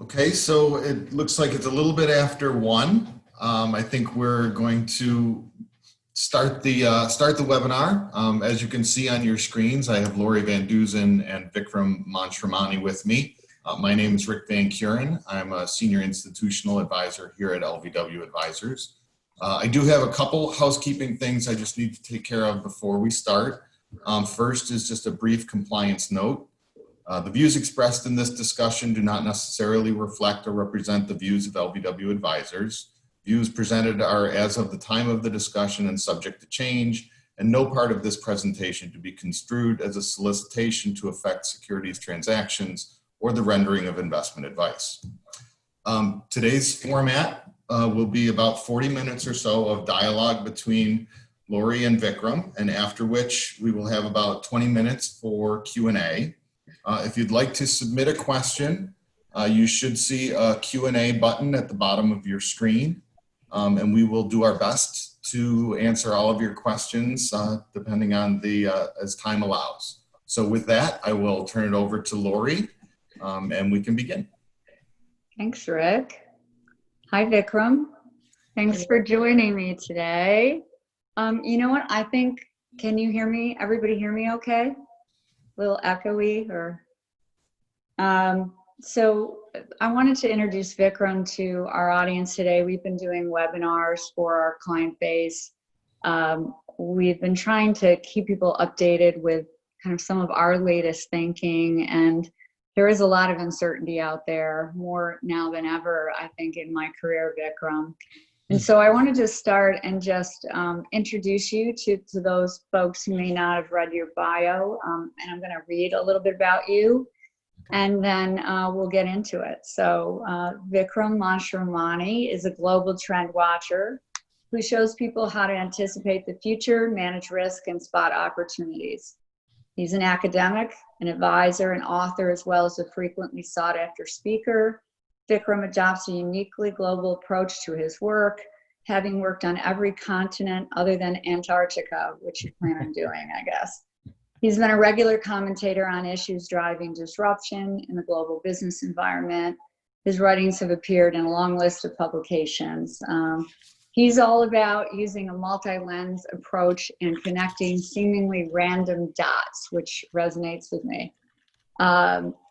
Okay, so it looks like it's a little bit after 1. I think we're going to start the webinar. As you can see on your screens, I have Lori Van Duzen and Vikram Manshramani with me. My name is Rick Van Kuren. I'm a senior institutional advisor here at LVW Advisors. I do have a couple housekeeping things I just need to take care of before we start. First is just a brief compliance note. The views expressed in this discussion do not necessarily reflect or represent the views of LVW Advisors. Views presented are as of the time of the discussion and subject to change, and no part of this presentation to be construed as a solicitation to affect securities transactions or the rendering of investment advice. Today's format will be about 40 minutes or so of dialogue between Lori and Vikram, and after which we will have about 20 minutes for Q&A. If you'd like to submit a question, you should see a Q&A button at the bottom of your screen, and we will do our best to answer all of your questions depending on as time allows. So with that, I will turn it over to Lori, and we can begin. Thanks, Rick. Hi, Vikram. Thanks for joining me today. You know what? I think, can you hear me? Everybody hear me okay? A little echoey or so I wanted to introduce Vikram to our audience today. We've been doing webinars for our client base. We've been trying to keep people updated with kind of some of our latest thinking, and there is a lot of uncertainty out there, more now than ever, I think, in my career, Vikram. And so I wanted to start and just introduce you to those folks who may not have read your bio. And I'm going to read a little bit about you, and then we'll get into it. So Vikram Manshramani is a global trend watcher who shows people how to anticipate the future, manage risk, and spot opportunities. He's an academic, an advisor, an author, as well as a frequently sought after speaker. Vikram adopts a uniquely global approach to his work, having worked on every continent other than Antarctica, which you plan on doing, I guess. He's been a regular commentator on issues driving disruption in the global business environment. His writings have appeared in a long list of publications. He's all about using a multi-lens approach and connecting seemingly random dots, which resonates with me.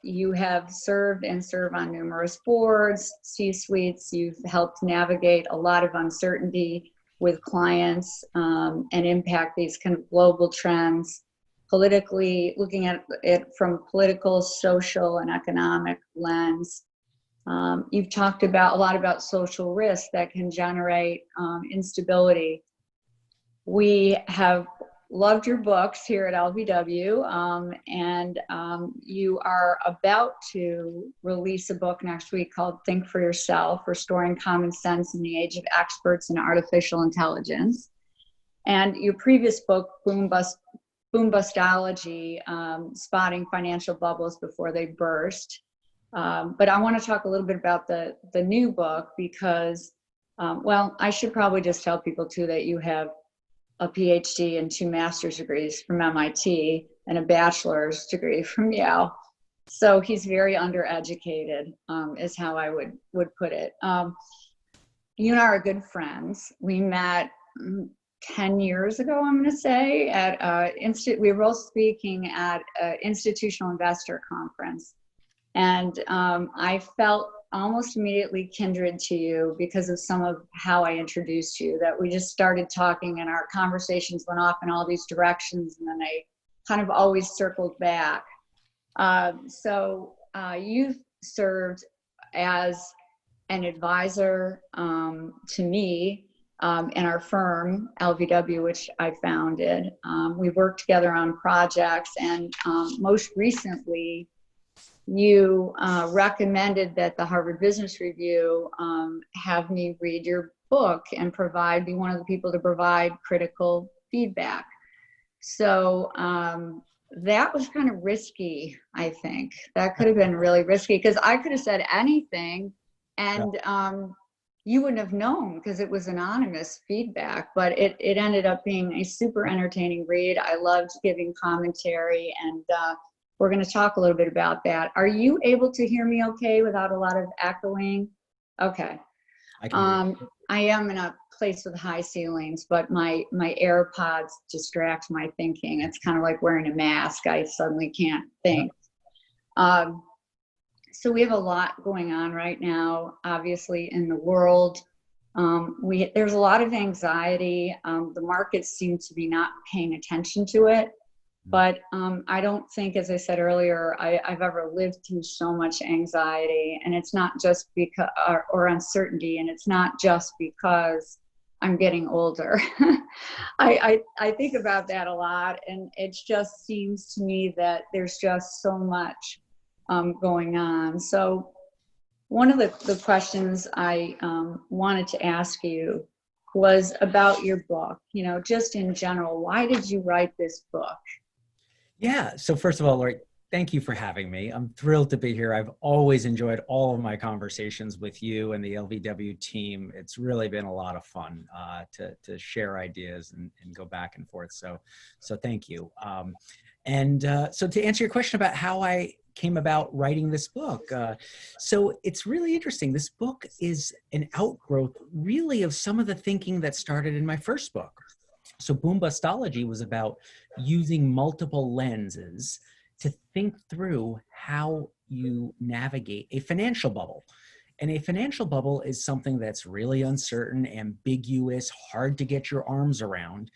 You have served and serve on numerous boards, C-suites. You've helped navigate a lot of uncertainty with clients and impact these kind of global trends, politically, looking at it from political, social, and economic lens. You've talked about a lot about social risk that can generate instability. We have loved your books here at LVW, and you are about to release a book next week called Think for Yourself, Restoring Common Sense in the Age of Experts in Artificial Intelligence. And your previous book, Boom Bustology, Spotting Financial Bubbles Before They Burst. But I want to talk a little bit about the new book because, well, I should probably just tell people too that you have a PhD and 2 master's degrees from MIT and a bachelor's degree from Yale. So he's very undereducated, is how I would put it. You and I are good friends. We met 10 years ago, I'm going to say, at we were both speaking at an institutional investor conference. And I felt almost immediately kindred to you because of some of how I introduced you, that we just started talking and our conversations went off in all these directions, and then they kind of always circled back. So you've served as an advisor to me in our firm, LVW, which I founded. We worked together on projects, and most recently, you recommended that the Harvard Business Review have me read your book and be one of the people to provide critical feedback. So that was kind of risky, I think. That could have been really risky because I could have said anything and you wouldn't have known because it was anonymous feedback, but it ended up being a super entertaining read. I loved giving commentary, and we're going to talk a little bit about that. Are you able to hear me okay without a lot of echoing? Okay. I can hear you. I am in a place with high ceilings, but my AirPods distract my thinking. It's kind of like wearing a mask. I suddenly can't think. So we have a lot going on right now, obviously, in the world. There's a lot of anxiety. The markets seem to be not paying attention to it. But I don't think, as I said earlier, I've ever lived through so much anxiety, and it's not just because, or uncertainty, and it's not just because I'm getting older. I think about that a lot, and it just seems to me that there's just so much going on. So one of the questions I wanted to ask you was about your book, just in general. Why did you write this book? Yeah. So first of all, Lori, thank you for having me. I'm thrilled to be here. I've always enjoyed all of my conversations with you and the LVW team. It's really been a lot of fun to share ideas and go back and forth. So thank you. So to answer your question about how I came about writing this book. So it's really interesting. This book is an outgrowth really of some of the thinking that started in my first book. So Boom Bustology was about using multiple lenses to think through how you navigate a financial bubble. And a financial bubble is something that's really uncertain, ambiguous, hard to get your arms around.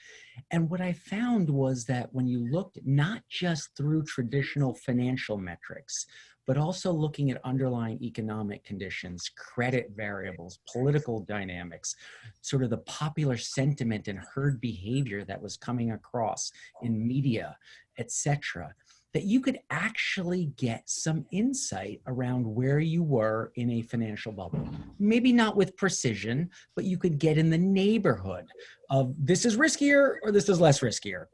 And what I found was that when you looked not just through traditional financial metrics, but also looking at underlying economic conditions, credit variables, political dynamics, sort of the popular sentiment and herd behavior that was coming across in media, etc., that you could actually get some insight around where you were in a financial bubble. Maybe not with precision, but you could get in the neighborhood of this is riskier or this is less riskier.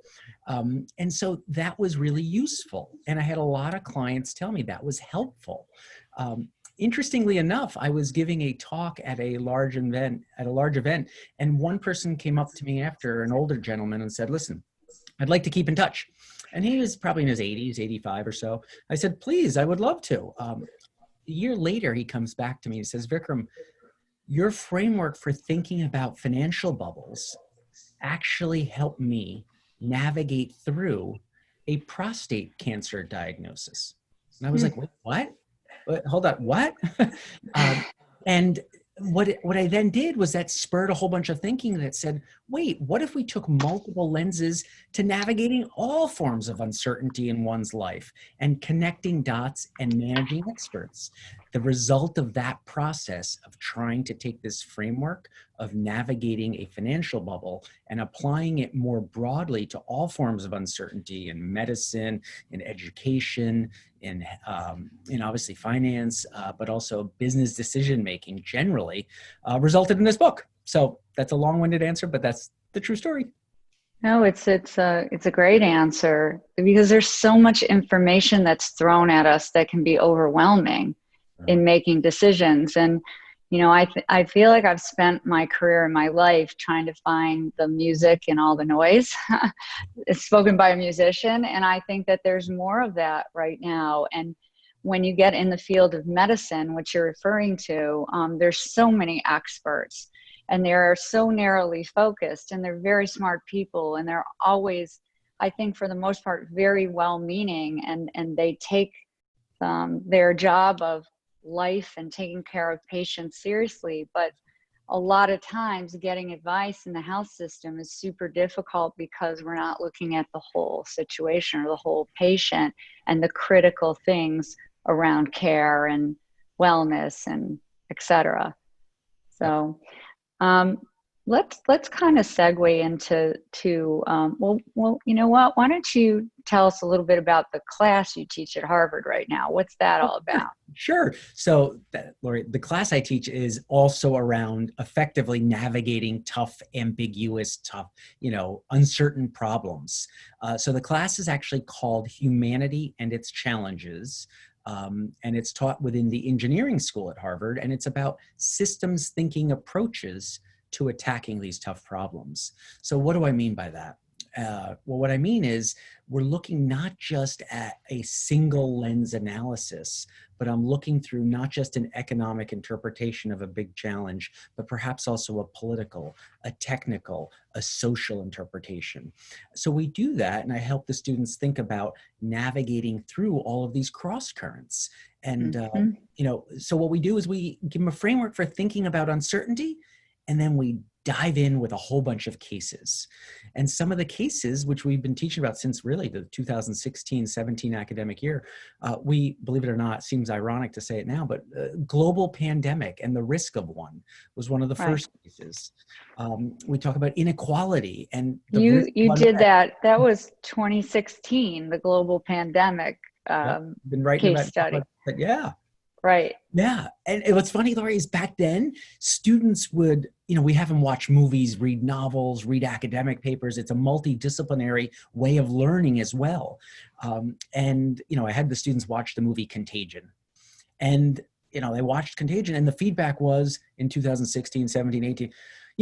And so that was really useful. And I had a lot of clients tell me that was helpful. Interestingly enough, I was giving a talk at a large event, and one person came up to me after, an older gentleman, and said, listen, I'd like to keep in touch. And he was probably in his 80s, 85 or so. I said, please, I would love to. A year later, he comes back to me and says, Vikram, your framework for thinking about financial bubbles actually helped me navigate through a prostate cancer diagnosis. And I was like, what? Hold on, what? And what I then did was that spurred a whole bunch of thinking that said, wait, what if we took multiple lenses to navigating all forms of uncertainty in one's life and connecting dots and managing experts? The result of that process of trying to take this framework of navigating a financial bubble and applying it more broadly to all forms of uncertainty in medicine, in education, in obviously finance, but also business decision-making generally, resulted in this book. So that's a long-winded answer, but that's the true story. No, it's a great answer, because there's so much information that's thrown at us that can be overwhelming in making decisions. And, I feel like I've spent my career and my life trying to find the music in all the noise. It's spoken by a musician. And I think that there's more of that right now. And when you get in the field of medicine, which you're referring to, there's so many experts, and they're so narrowly focused, and they're very smart people, and they're always, I think for the most part, very well-meaning, and they take their job of life and taking care of patients seriously. But a lot of times getting advice in the health system is super difficult because we're not looking at the whole situation or the whole patient and the critical things around care and wellness and et cetera. So let's kind of segue into well, you know what? Why don't you tell us a little bit about the class you teach at Harvard right now? What's that all about? Sure. So, Lori, the class I teach is also around effectively navigating tough, ambiguous, uncertain problems. So the class is actually called Humanity and Its Challenges. And it's taught within the engineering school at Harvard, and it's about systems thinking approaches to attacking these tough problems. So what do I mean by that? Well, what I mean is we're looking not just at a single lens analysis, but I'm looking through not just an economic interpretation of a big challenge, but perhaps also a political, a technical, a social interpretation. So we do that, and I help the students think about navigating through all of these cross currents. And, so what we do is we give them a framework for thinking about uncertainty, and then we dive in with a whole bunch of cases. And some of the cases, which we've been teaching about since really the 2016-17 academic year, we, believe it or not, seems ironic to say it now, but global pandemic and the risk of one was one of the first cases. We talk about inequality and the you did that. That was 2016, the global pandemic been writing case about study. But yeah. Right. Yeah. And what's funny, Laurie, is back then students would, we have them watch movies, read novels, read academic papers. It's a multidisciplinary way of learning as well. And I had the students watch the movie Contagion. And, they watched Contagion, and the feedback was in 2016, 17, 18,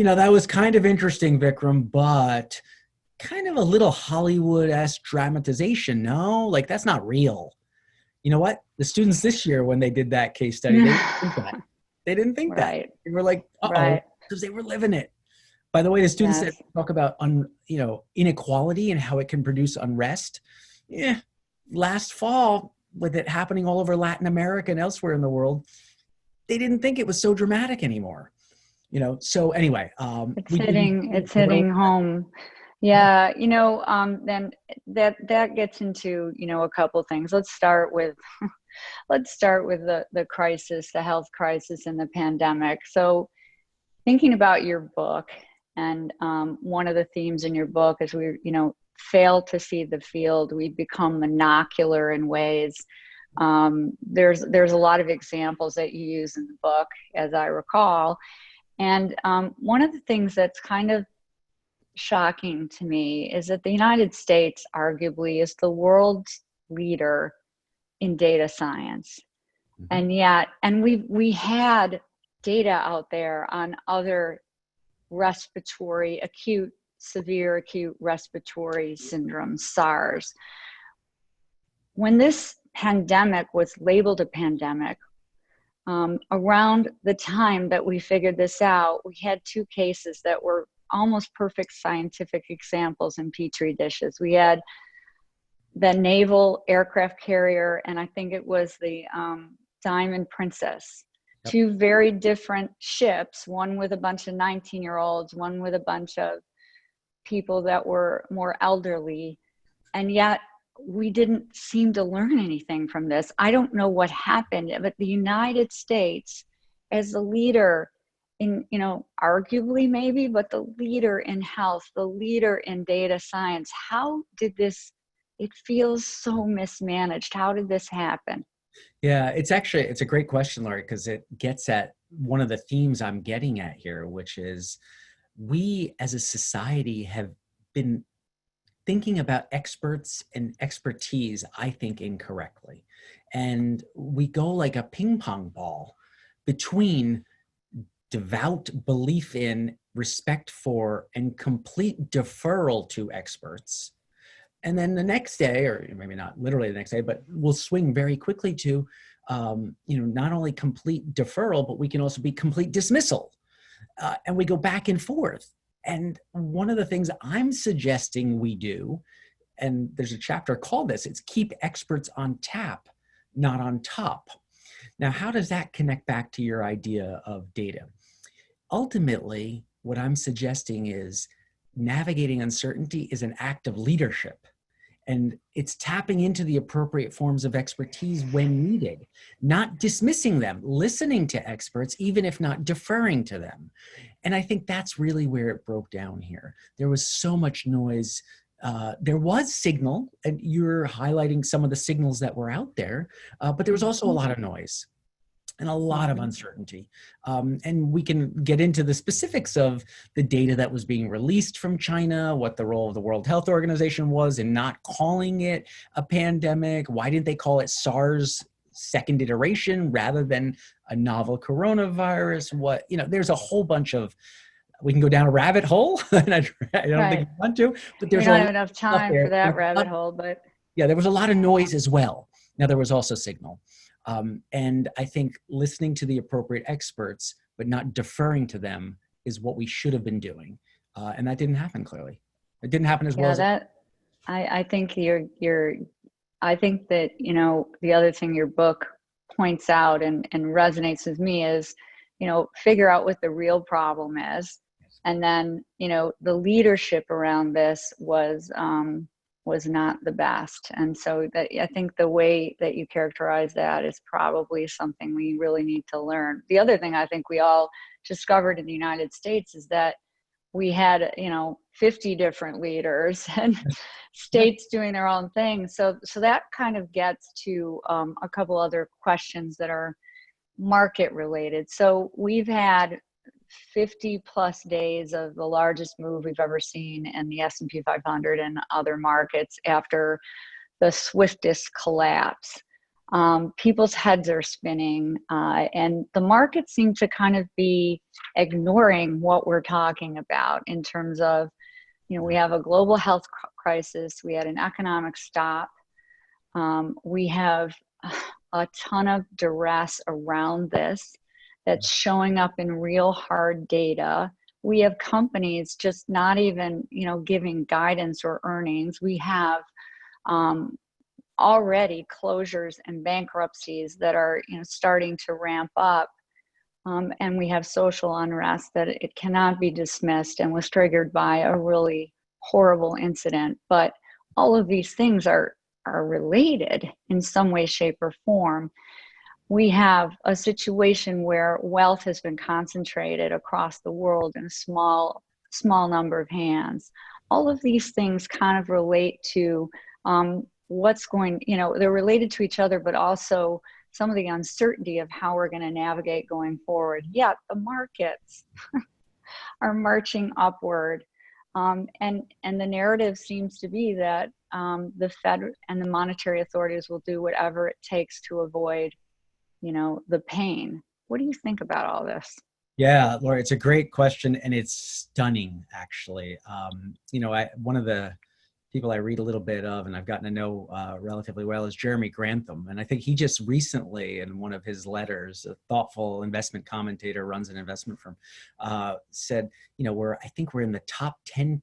that was kind of interesting, Vikram, but kind of a little Hollywood-esque dramatization. No, like that's not real. You know what? The students this year, when they did that case study, they didn't think that. They didn't think that. They were like, uh-oh, because they were living it. By the way, the students that talk about, inequality and how it can produce unrest. Yeah, last fall, with it happening all over Latin America and elsewhere in the world, they didn't think it was so dramatic anymore. So anyway. It's hitting home. Yeah, then that gets into, a couple things. Let's start with the crisis, the health crisis and the pandemic. So thinking about your book, and one of the themes in your book is we, fail to see the field. We become monocular in ways. There's a lot of examples that you use in the book, as I recall. And one of the things that's kind of shocking to me is that the United States arguably is the world's leader in data science. And yet, we had data out there on other respiratory, severe acute respiratory syndrome, SARS. When this pandemic was labeled a pandemic, around the time that we figured this out, we had two cases that were almost perfect scientific examples in Petri dishes. We had the naval aircraft carrier, and I think it was the Diamond Princess. Yep. Two very different ships, one with a bunch of 19-year-olds, one with a bunch of people that were more elderly. And yet we didn't seem to learn anything from this. I don't know what happened, but the United States, as the leader in, arguably maybe, but the leader in health, the leader in data science, how did this, it feels so mismanaged. How did this happen? Yeah, it's a great question, Laurie, because it gets at one of the themes I'm getting at here, which is we as a society have been thinking about experts and expertise, I think, incorrectly. And we go like a ping pong ball between devout belief in, respect for, and complete deferral to experts. And then the next day, or maybe not literally the next day, but we'll swing very quickly to, not only complete deferral, but we can also be complete dismissal. And we go back and forth. And one of the things I'm suggesting we do, and there's a chapter called this, it's keep experts on tap, not on top. Now, how does that connect back to your idea of data? Ultimately, what I'm suggesting is navigating uncertainty is an act of leadership. And it's tapping into the appropriate forms of expertise when needed, not dismissing them, listening to experts, even if not deferring to them. And I think that's really where it broke down here. There was so much noise. There was signal, and you're highlighting some of the signals that were out there, but there was also a lot of noise and a lot of uncertainty. And we can get into the specifics of the data that was being released from China, what the role of the World Health Organization was in not calling it a pandemic. Why didn't they call it SARS second iteration rather than a novel coronavirus? There's a whole bunch of we can go down a rabbit hole, and I don't think Right. we want to, but We there's a don't lot have enough of stuff time for there. that rabbit hole, but Yeah, there was a lot of noise as well. Now, there was also signal. And I think listening to the appropriate experts, but not deferring to them, is what we should have been doing. And that didn't happen, clearly. It didn't happen as well yeah, as it. that I think I think that, you know, the other thing your book points out and resonates with me is, you know, figure out what the real problem is. And then, you know, the leadership around this was not the best. And so that, I think the way that you characterize that is probably something we really need to learn. The other thing I think we all discovered in the United States is that we had, you know, 50 different leaders and states doing their own thing. So that kind of gets to a couple other questions that are market related. So we've had 50 plus days of the largest move we've ever seen in the S&P 500 and other markets after the swiftest collapse. People's heads are spinning, and the markets seem to kind of be ignoring what we're talking about in terms of, you know, we have a global health crisis, we had an economic stop, we have a ton of duress around this that's showing up in real hard data. We have companies just not even, you know, giving guidance or earnings. We have already closures and bankruptcies that are, you know, starting to ramp up, and we have social unrest that it cannot be dismissed and was triggered by a really horrible incident. But all of these things are related in some way, shape, or form. We have a situation where wealth has been concentrated across the world in a small number of hands. All of these things kind of relate to what's going, you know, they're related to each other, but also some of the uncertainty of how we're going to navigate going forward. Yet the markets are marching upward. And the narrative seems to be that the Fed and the monetary authorities will do whatever it takes to avoid, you know, the pain. What do you think about all this? Yeah, Laura, it's a great question, and it's stunning, actually. You know, one of the people I read a little bit of and I've gotten to know relatively well is Jeremy Grantham. And I think he just recently, in one of his letters, a thoughtful investment commentator, runs an investment firm, said, you know, I think we're in the top 10%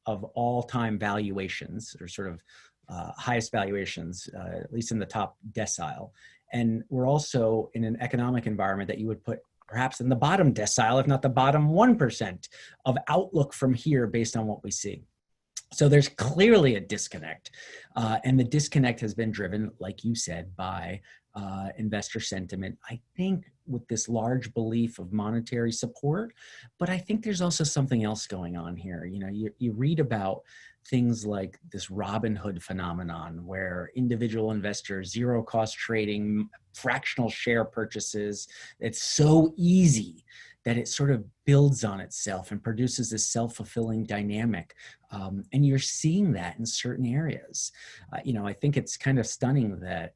of all-time valuations, or sort of highest valuations, at least in the top decile. And we're also in an economic environment that you would put perhaps in the bottom decile, if not the bottom 1% of outlook from here based on what we see. So there's clearly a disconnect. And the disconnect has been driven, like you said, by investor sentiment, I think with this large belief of monetary support. But I think there's also something else going on here. You know, you read about things like this Robin Hood phenomenon, where individual investors, zero cost trading, fractional share purchases, it's so easy that it sort of builds on itself and produces this self-fulfilling dynamic. And you're seeing that in certain areas. You know, I think it's kind of stunning that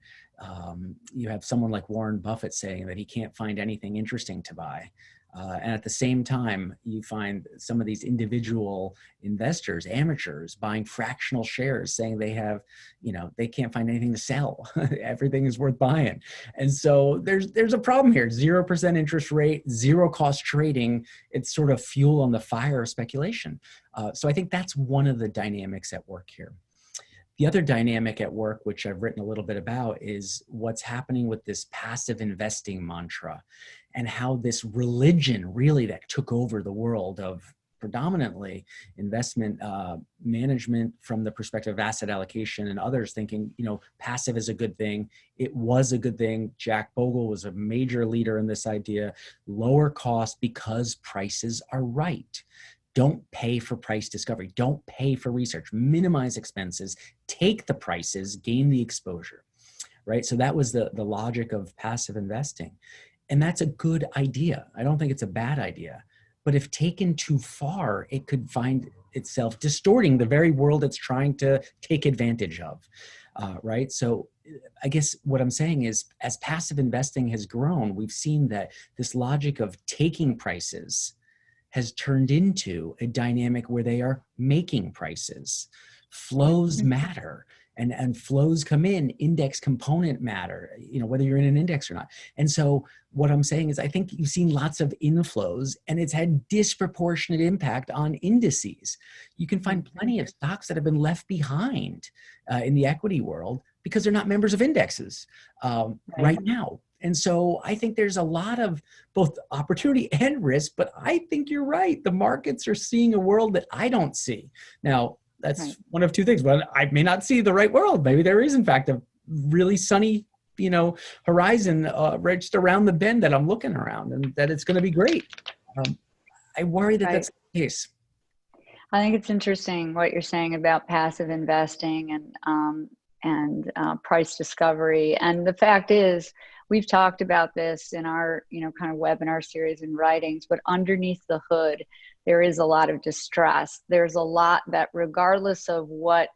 you have someone like Warren Buffett saying that he can't find anything interesting to buy. And at the same time, you find some of these individual investors, amateurs, buying fractional shares, saying they have, you know, they can't find anything to sell. Everything is worth buying. And so there's a problem here. 0% interest rate, zero cost trading. It's sort of fuel on the fire of speculation. So I think that's one of the dynamics at work here. The other dynamic at work, which I've written a little bit about, is what's happening with this passive investing mantra, and how this religion really that took over the world of predominantly investment management from the perspective of asset allocation, and others thinking, you know, passive is a good thing. It was a good thing. Jack Bogle was a major leader in this idea. Lower cost because prices are right. Don't pay for price discovery. Don't pay for research. Minimize expenses. Take the prices. Gain the exposure. Right? So that was the logic of passive investing. And that's a good idea. I don't think it's a bad idea. But if taken too far, it could find itself distorting the very world it's trying to take advantage of. Right? So I guess what I'm saying is, as passive investing has grown, we've seen that this logic of taking prices has turned into a dynamic where they are making prices. Flows matter, and flows come in, index component matter, whether you're in an index or not. And so what I'm saying is I think you've seen lots of inflows, and it's had disproportionate impact on indices. You can find plenty of stocks that have been left behind in the equity world because they're not members of indexes right now. And so I think there's a lot of both opportunity and risk, but I think you're right. The markets are seeing a world that I don't see. Now, that's one of two things. Well, I may not see the right world. Maybe there is, in fact, a really sunny, horizon right just around the bend that I'm looking around, and that it's going to be great. I worry that that's the case. I think it's interesting what you're saying about passive investing and price discovery. And the fact is, we've talked about this in our, kind of webinar series and writings, but underneath the hood, there is a lot of distress. There's a lot that, regardless of what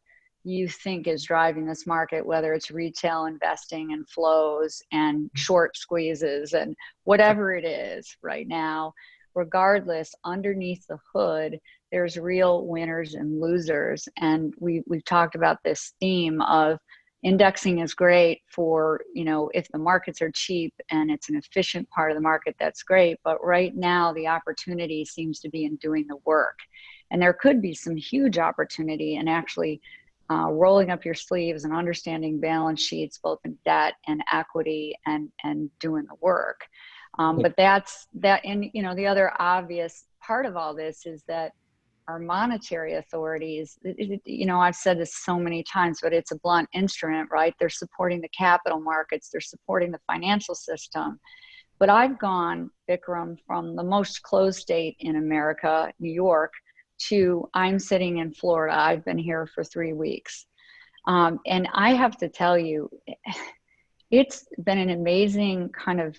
you think is driving this market, whether it's retail investing and flows and short squeezes and whatever it is right now, regardless, underneath the hood, there's real winners and losers. And we've talked about this theme of indexing is great for, if the markets are cheap and it's an efficient part of the market, that's great. But right now, the opportunity seems to be in doing the work. And there could be some huge opportunity in actually rolling up your sleeves and understanding balance sheets, both in debt and equity, and doing the work. But that's that. And, the other obvious part of all this is that our monetary authorities, I've said this so many times, but it's a blunt instrument, right? They're supporting the capital markets, they're supporting the financial system. But I've gone, Vikram, from the most closed state in America, New York, to I'm sitting in Florida. I've been here for 3 weeks. And I have to tell you, it's been an amazing kind of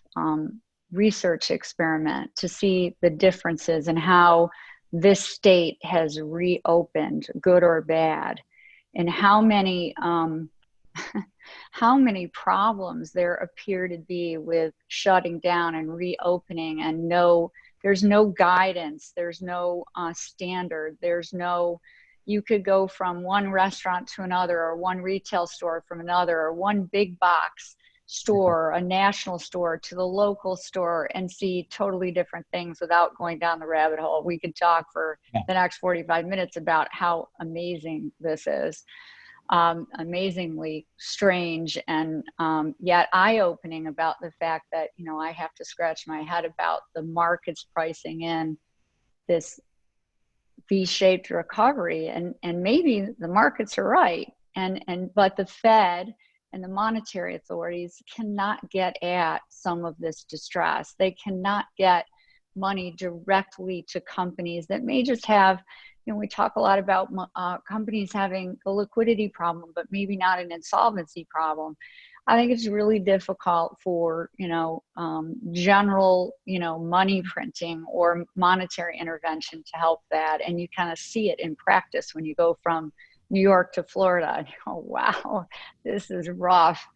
research experiment to see the differences in how this state has reopened, good or bad, and how many problems there appear to be with shutting down and reopening, and there's no guidance, there's no standard, you could go from one restaurant to another, or one retail store from another, or one big box store, a national store, to the local store, and see totally different things without going down the rabbit hole. We could talk for the next 45 minutes about how amazing this is. Amazingly strange, and yet eye-opening about the fact that, I have to scratch my head about the markets pricing in this V-shaped recovery, and maybe the markets are right, but the Fed and the monetary authorities cannot get at some of this distress. They cannot get money directly to companies that may just have, we talk a lot about companies having a liquidity problem, but maybe not an insolvency problem. I think it's really difficult for, general, money printing or monetary intervention to help that. And you kind of see it in practice when you go from New York to Florida, and you go, wow, this is rough.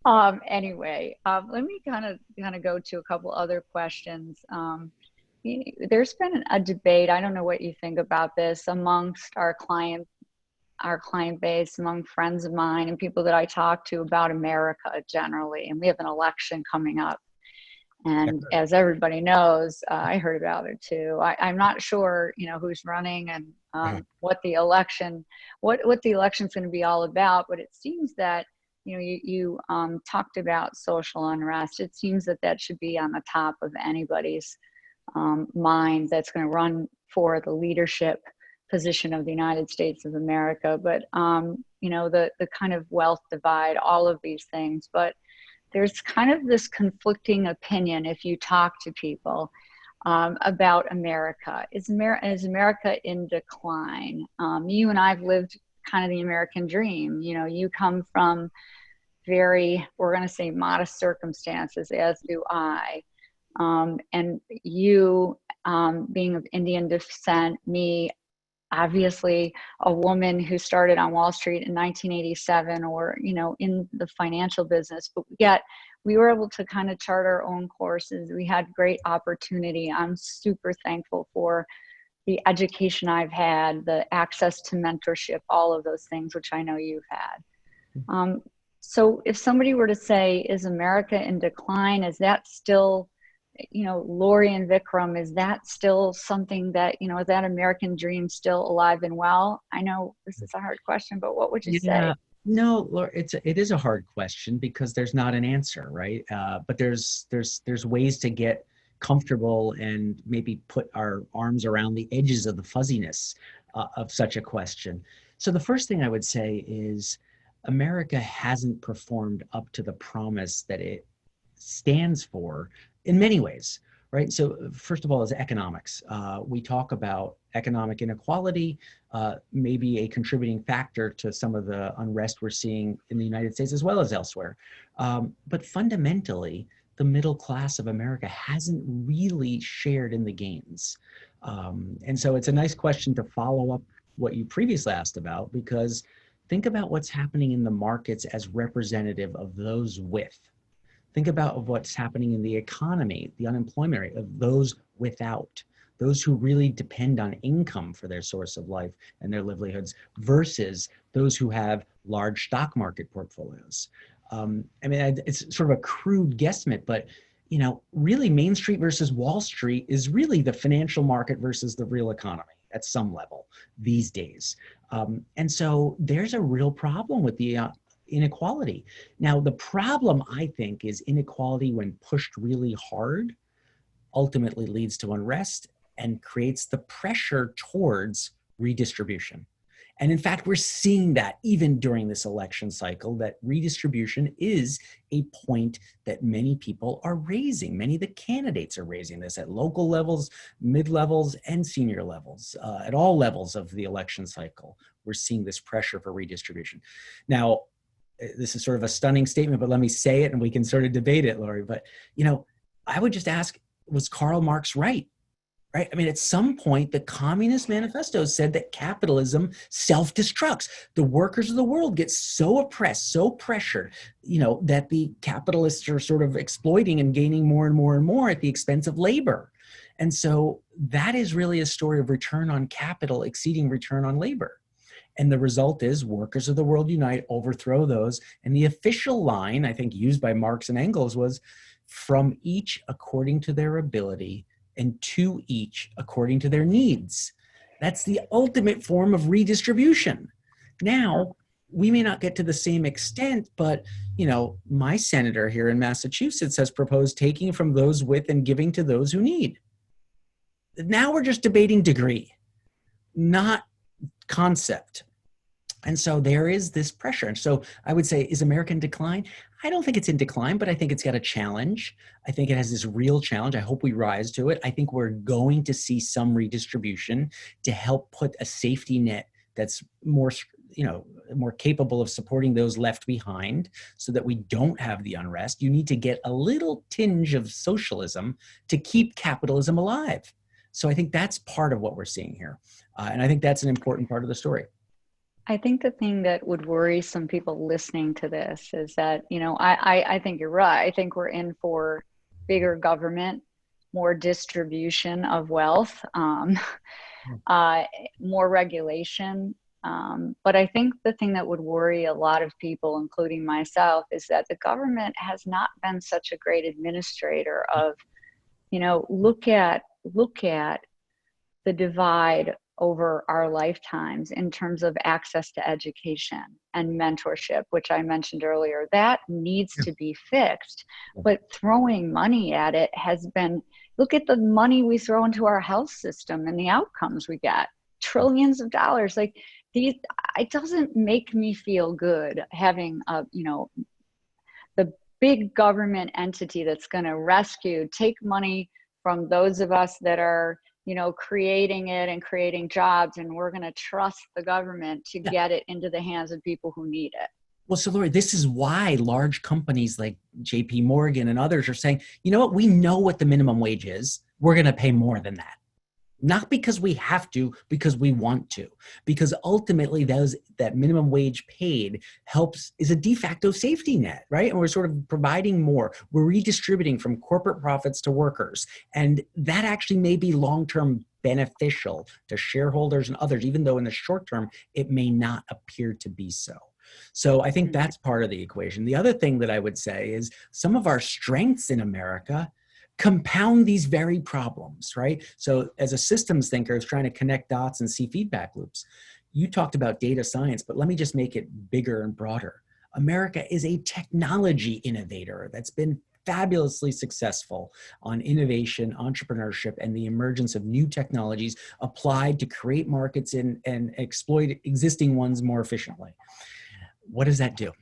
Anyway, let me kind of go to a couple other questions. There's been a debate, I don't know what you think about this, amongst our client base, among friends of mine and people that I talk to, about America generally. And we have an election coming up. And as everybody knows, I heard about it too. I'm not sure, who's running and what the election's going to be all about. But it seems that, you talked about social unrest. It seems that should be on the top of anybody's mind that's going to run for the leadership position of the United States of America. But, the kind of wealth divide, all of these things. But there's kind of this conflicting opinion if you talk to people about America. Is America in decline? You and I've lived kind of the American dream. You come from very, we're going to say, modest circumstances, as do I. And you, being of Indian descent, me, obviously a woman who started on Wall Street in 1987 or, in the financial business, but yet we were able to kind of chart our own courses. We had great opportunity. I'm super thankful for the education I've had, the access to mentorship, all of those things, which I know you've had. So if somebody were to say, is America in decline? Is that still, Lori and Vikram, is that still something that, is that American dream still alive and well? I know this is a hard question, but what would you say? No, Laura, it is a hard question because there's not an answer, right? But there's ways to get comfortable and maybe put our arms around the edges of the fuzziness of such a question. So the first thing I would say is America hasn't performed up to the promise that it stands for in many ways, right? So first of all is economics. We talk about economic inequality, maybe a contributing factor to some of the unrest we're seeing in the United States as well as elsewhere. But fundamentally, the middle class of America hasn't really shared in the gains. And so it's a nice question to follow up what you previously asked about, because think about what's happening in the markets as representative of those with. Think about what's happening in the economy, the unemployment rate of those without, those who really depend on income for their source of life and their livelihoods versus those who have large stock market portfolios. It's sort of a crude guesstimate, but really Main Street versus Wall Street is really the financial market versus the real economy at some level these days. And so there's a real problem with the inequality. Now, the problem, I think, is inequality when pushed really hard ultimately leads to unrest and creates the pressure towards redistribution. And in fact, we're seeing that even during this election cycle, that redistribution is a point that many people are raising. Many of the candidates are raising this at local levels, mid-levels, and senior levels. At all levels of the election cycle, we're seeing this pressure for redistribution. Now, this is sort of a stunning statement, but let me say it and we can sort of debate it, Lori. But, I would just ask, was Karl Marx right? Right? At some point, the Communist Manifesto said that capitalism self-destructs. The workers of the world get so oppressed, so pressured, that the capitalists are sort of exploiting and gaining more and more and more at the expense of labor. And so that is really a story of return on capital exceeding return on labor. And the result is workers of the world unite, overthrow those. And the official line, I think, used by Marx and Engels was from each according to their ability and to each according to their needs. That's the ultimate form of redistribution. Now, we may not get to the same extent, but my senator here in Massachusetts has proposed taking from those with and giving to those who need. Now we're just debating degree, not concept. And so there is this pressure. And so I would say, is America in decline? I don't think it's in decline, but I think it's got a challenge. I think it has this real challenge. I hope we rise to it. I think we're going to see some redistribution to help put a safety net that's more capable of supporting those left behind so that we don't have the unrest. You need to get a little tinge of socialism to keep capitalism alive. So I think that's part of what we're seeing here. And I think that's an important part of the story. I think the thing that would worry some people listening to this is that, I think you're right. I think we're in for bigger government, more distribution of wealth, more regulation. But I think the thing that would worry a lot of people, including myself, is that the government has not been such a great administrator of, look at the divide over our lifetimes in terms of access to education and mentorship, which I mentioned earlier. That needs to be fixed, but throwing money at it has been, look at the money we throw into our health system and the outcomes we get, trillions of dollars. Like these, it doesn't make me feel good having the big government entity that's going to take money from those of us that are creating it and creating jobs, and we're going to trust the government to get it into the hands of people who need it. Well, so Lori, this is why large companies like JP Morgan and others are saying, you know what, we know what the minimum wage is. We're going to pay more than that. not because we have to, because we want to, because ultimately that minimum wage paid is a de facto safety net, right? And we're sort of providing more. We're redistributing from corporate profits to workers. And that actually may be long-term beneficial to shareholders and others, even though in the short term, it may not appear to be so. So I think that's part of the equation. The other thing that I would say is some of our strengths in America compound these very problems, right? So as a systems thinker who's trying to connect dots and see feedback loops, you talked about data science, but let me just make it bigger and broader. America is a technology innovator that's been fabulously successful on innovation, entrepreneurship, and the emergence of new technologies applied to create markets and exploit existing ones more efficiently. What does that do?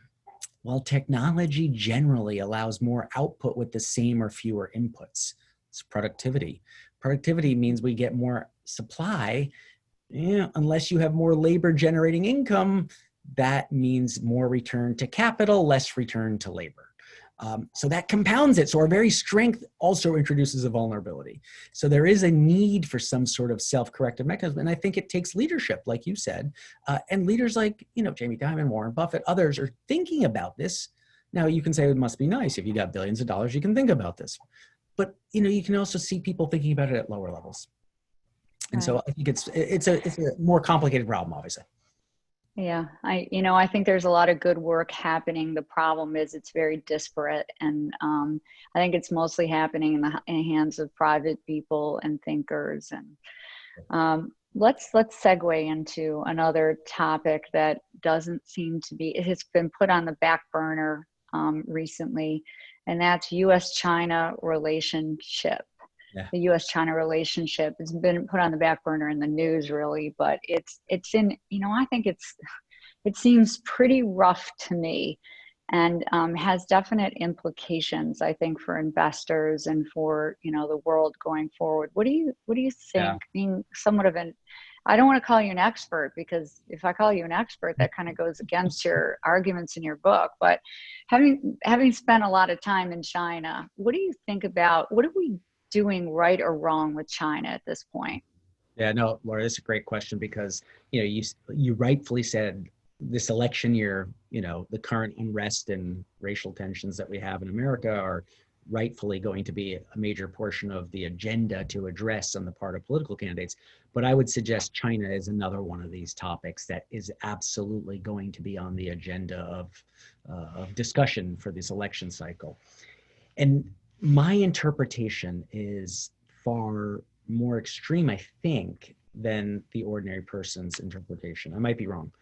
Well, technology generally allows more output with the same or fewer inputs. It's productivity. Productivity means we get more supply. Unless you have more labor generating income, that means more return to capital, less return to labor. So that compounds it. So our very strength also introduces a vulnerability. So there is a need for some sort of self-corrective mechanism. And I think it takes leadership, like you said, and leaders like, Jamie Dimon, Warren Buffett, others are thinking about this. Now you can say it must be nice. If you got billions of dollars, you can think about this. But, you can also see people thinking about it at lower levels. And so I think it's a more complicated problem, obviously. Yeah, I think there's a lot of good work happening. The problem is it's very disparate, and I think it's mostly happening in the hands of private people and thinkers. And let's segue into another topic that doesn't seem to be. It has been put on the back burner recently, and that's U.S.-China relationship. Yeah. The U.S.-China relationship has been put on the back burner in the news, really, but it's in, I think it seems pretty rough to me, and has definite implications, I think, for investors and for, the world going forward. What do you think? Yeah. Being somewhat of I don't want to call you an expert, because if I call you an expert, that kind of goes against your arguments in your book. But having spent a lot of time in China, what do you think about, what are we doing right or wrong with China at this point? Yeah, no, Laura, that's a great question, because, you rightfully said this election year, the current unrest and racial tensions that we have in America are rightfully going to be a major portion of the agenda to address on the part of political candidates. But I would suggest China is another one of these topics that is absolutely going to be on the agenda of discussion for this election cycle. And my interpretation is far more extreme, I think, than the ordinary person's interpretation. I might be wrong.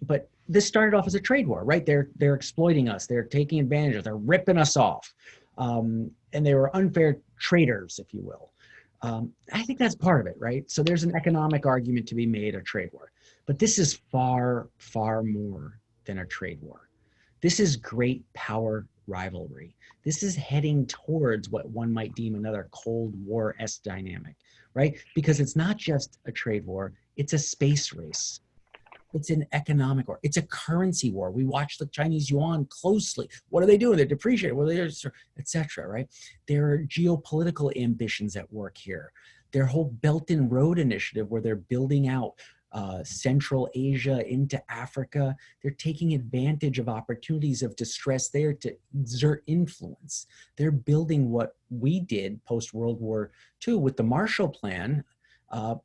But this started off as a trade war, right? They're exploiting us. They're taking advantage of us. They're ripping us off. And they were unfair traders, if you will. I think that's part of it, right? So there's an economic argument to be made, a trade war. But this is far, far more than a trade war. This is great power rivalry. This is heading towards what one might deem another Cold War-esque dynamic, right? Because it's not just a trade war, it's a space race. It's an economic war. It's a currency war. We watch the Chinese yuan closely. What are they doing? They're depreciating. What are they doing? Et cetera, right? There are geopolitical ambitions at work here. Their whole Belt and Road initiative, where they're building out Central Asia into Africa. They're taking advantage of opportunities of distress there to exert influence. They're building what we did post-World War II with the Marshall Plan.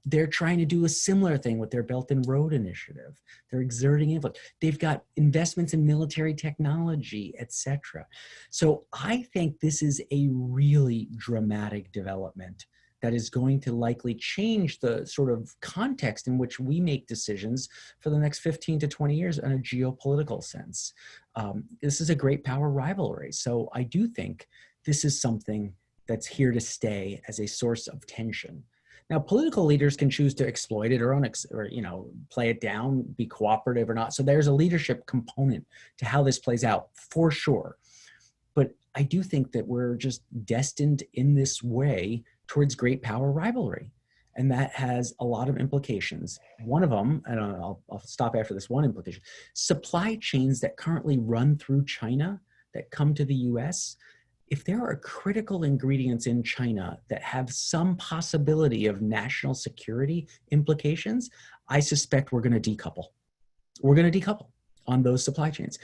They're trying to do a similar thing with their Belt and Road initiative. They're exerting influence. They've got investments in military technology, etc. So I think this is a really dramatic development that is going to likely change the sort of context in which we make decisions for the next 15 to 20 years in a geopolitical sense. This is a great power rivalry. So I do think this is something that's here to stay as a source of tension. Now, political leaders can choose to exploit it or play it down, be cooperative or not. So there's a leadership component to how this plays out, for sure. But I do think that we're just destined in this way towards great power rivalry. And that has a lot of implications. One of them, and I'll stop after this one implication, supply chains that currently run through China that come to the US, if there are critical ingredients in China that have some possibility of national security implications, I suspect we're going to decouple. We're going to decouple on those supply chains.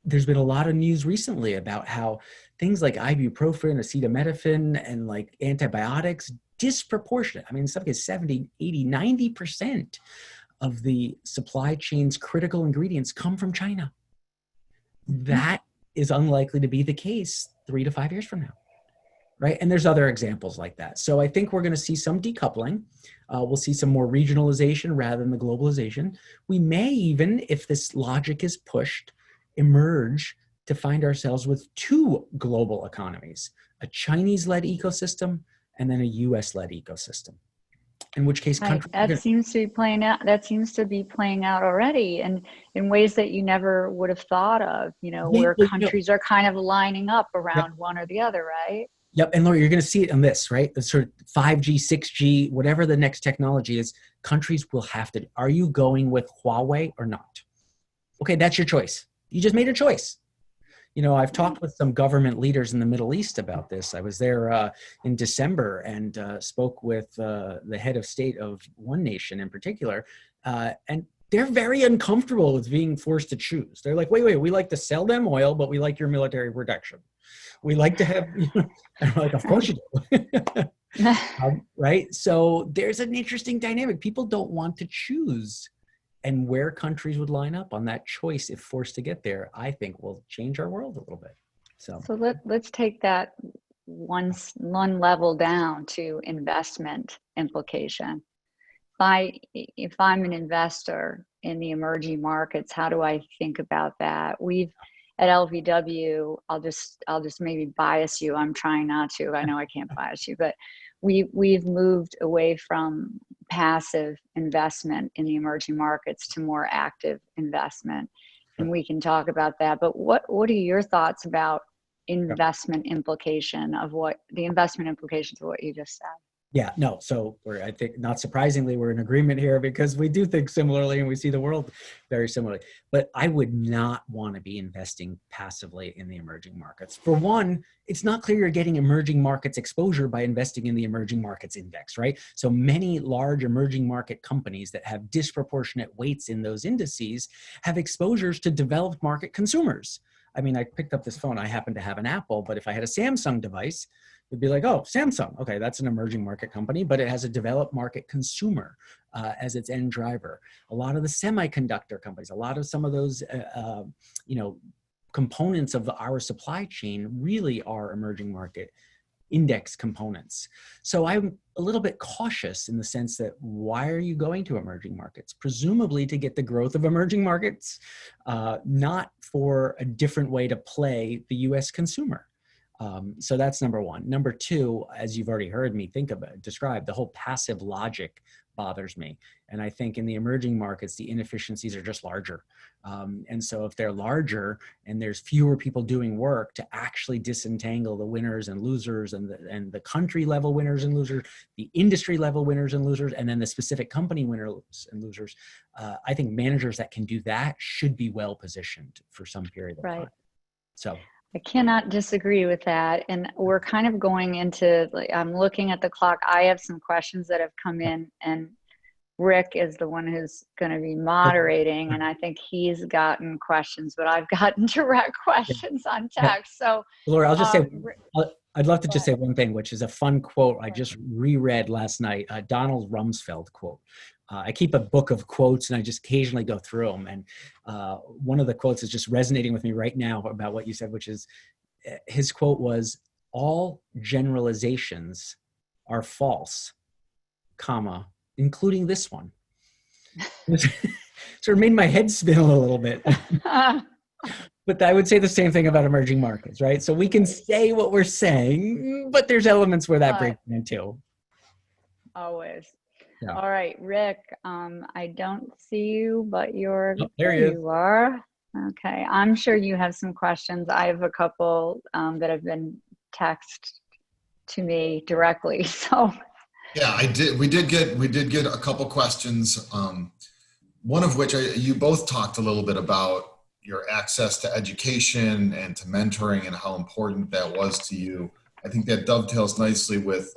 There's been a lot of news recently about how things like ibuprofen, acetaminophen, and like antibiotics, disproportionate. I mean, in some cases, 70, 80, 90% of the supply chain's critical ingredients come from China. That is unlikely to be the case 3 to 5 years from now, right? And there's other examples like that. So I think we're going to see some decoupling. We'll see some more regionalization rather than the globalization. We may even, if this logic is pushed, emerge to find ourselves with 2 global economies, a Chinese-led ecosystem and then a US-led ecosystem. In which case, Right. That seems to be playing out. That seems to be playing out already, and in ways that you never would have thought of. Where countries are kind of lining up around one or the other, right? Yep. And Laura, you're going to see it on this, right? The sort of 5G, 6G, whatever the next technology is, countries will have to. Are you going with Huawei or not? Okay, that's your choice. You just made a choice. I've talked with some government leaders in the Middle East about this. I was there in December and spoke with the head of state of one nation in particular, and they're very uncomfortable with being forced to choose. They're like, wait, we like to sell them oil, but we like your military protection. We like to have, I'm like, of course you do. Right? So there's an interesting dynamic. People don't want to choose. And where countries would line up on that choice if forced to get there, I think will change our world a little bit. So let's take that one level down to investment implication. If I'm an investor in the emerging markets, how do I think about that? We've at LVW, I'll just maybe bias you. I'm trying not to. I know I can't bias you, but we've moved away from passive investment in the emerging markets to more active investment, and we can talk about that. But what are your thoughts about investment implications of what you just said? Yeah, no. So I think not surprisingly, we're in agreement here because we do think similarly and we see the world very similarly. But I would not want to be investing passively in the emerging markets. For one, it's not clear you're getting emerging markets exposure by investing in the emerging markets index, right? So many large emerging market companies that have disproportionate weights in those indices have exposures to developed market consumers. I mean, I picked up this phone. I happen to have an Apple, but if I had a Samsung device, it'd be like, oh, Samsung. Okay, that's an emerging market company, but it has a developed market consumer as its end driver. A lot of the semiconductor companies, a lot of some of those, components of our supply chain really are emerging market index components. So I'm a little bit cautious in the sense that why are you going to emerging markets? Presumably to get the growth of emerging markets, not for a different way to play the US consumer. So that's number one. Number two, as you've already heard me describe, the whole passive logic bothers me. And I think in the emerging markets, the inefficiencies are just larger. And so if they're larger and there's fewer people doing work to actually disentangle the winners and losers and the country level winners and losers, the industry level winners and losers, and then the specific company winners and losers, I think managers that can do that should be well positioned for some period of time. So I cannot disagree with that. And we're kind of going into, I'm looking at the clock. I have some questions that have come in, and Rick is the one who's going to be moderating. And I think he's gotten questions, but I've gotten direct questions on text. So Laura, I'll just say, I'd love to just say one thing, which is a fun quote I just reread last night, a Donald Rumsfeld quote. I keep a book of quotes and I just occasionally go through them. And one of the quotes is just resonating with me right now about what you said, which is his quote was, "All generalizations are false, comma, including this one." Sort of made my head spin a little bit. But I would say the same thing about emerging markets, right? So we can say what we're saying, but there's elements where that breaks into. Always. Yeah. All right, Rick, I don't see you, but there you are. Okay, I'm sure you have some questions. I have a couple that have been texted to me directly. So yeah, we did get a couple questions. One of which you both talked a little bit about your access to education and to mentoring and how important that was to you. I think that dovetails nicely with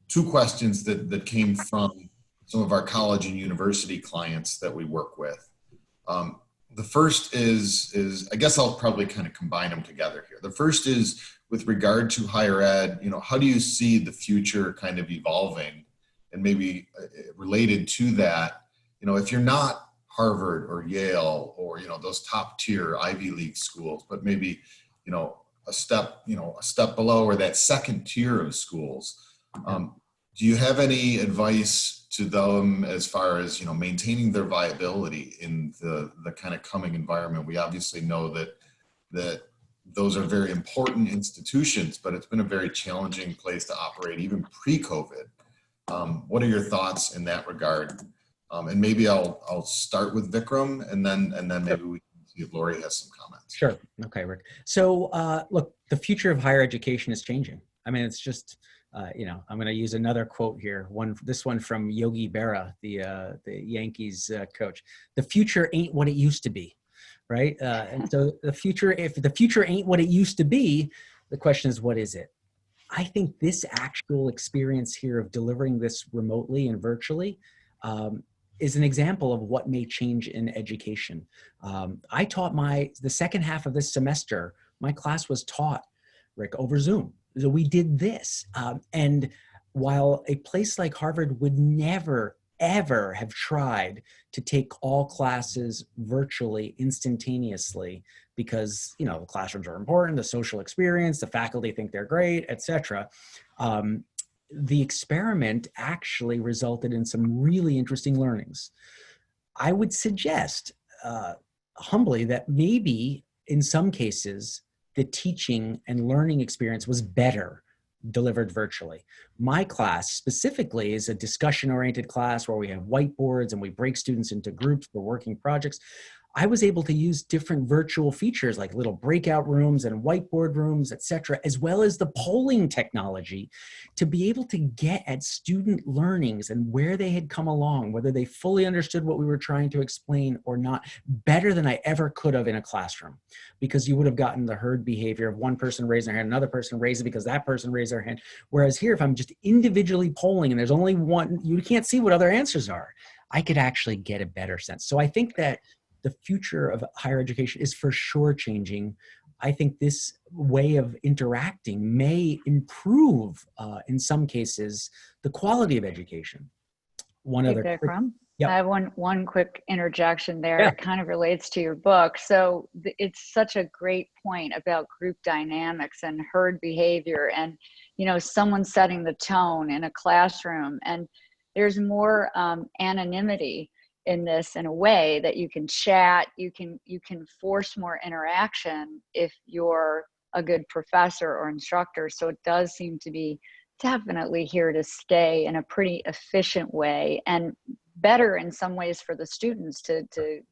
two questions that came from some of our college and university clients that we work with. The first is I guess I'll probably kind of combine them together here. The first is with regard to higher ed, how do you see the future kind of evolving? And maybe related to that, if you're not Harvard or Yale or, those top tier Ivy League schools, but maybe, a step below or that second tier of schools, do you have any advice to them as far as, maintaining their viability in the kind of coming environment? We obviously know that those are very important institutions, but it's been a very challenging place to operate even pre-COVID. What are your thoughts in that regard? And maybe I'll start with Vikram, and then maybe we can see if Lori has some comments. Sure. Okay, Rick. So look, the future of higher education is changing. I mean, it's just, I'm going to use another quote here. This one from Yogi Berra, the Yankees coach. The future ain't what it used to be, right? And so if the future ain't what it used to be, the question is, what is it? I think this actual experience here of delivering this remotely and virtually is an example of what may change in education. I taught the second half of this semester, my class was taught, Rick, over Zoom. So we did this. And while a place like Harvard would never, ever have tried to take all classes virtually instantaneously because, the classrooms are important, the social experience, the faculty think they're great, et cetera. The experiment actually resulted in some really interesting learnings. I would suggest humbly that maybe in some cases, the teaching and learning experience was better delivered virtually. My class specifically is a discussion-oriented class where we have whiteboards and we break students into groups for working projects. I was able to use different virtual features like little breakout rooms and whiteboard rooms, et cetera, as well as the polling technology to be able to get at student learnings and where they had come along, whether they fully understood what we were trying to explain or not, better than I ever could have in a classroom, because you would have gotten the herd behavior of one person raising their hand, another person raised it because that person raised their hand. Whereas here, if I'm just individually polling and there's only one, you can't see what other answers are, I could actually get a better sense. So I think that the future of higher education is for sure changing. I think this way of interacting may improve, in some cases, the quality of education. Vikram, Yep. I have one quick interjection there. Yeah. It kind of relates to your book. So it's such a great point about group dynamics and herd behavior and, someone setting the tone in a classroom. And there's more anonymity in this in a way that you can chat, you can force more interaction if you're a good professor or instructor. So it does seem to be definitely here to stay in a pretty efficient way and better in some ways for the students to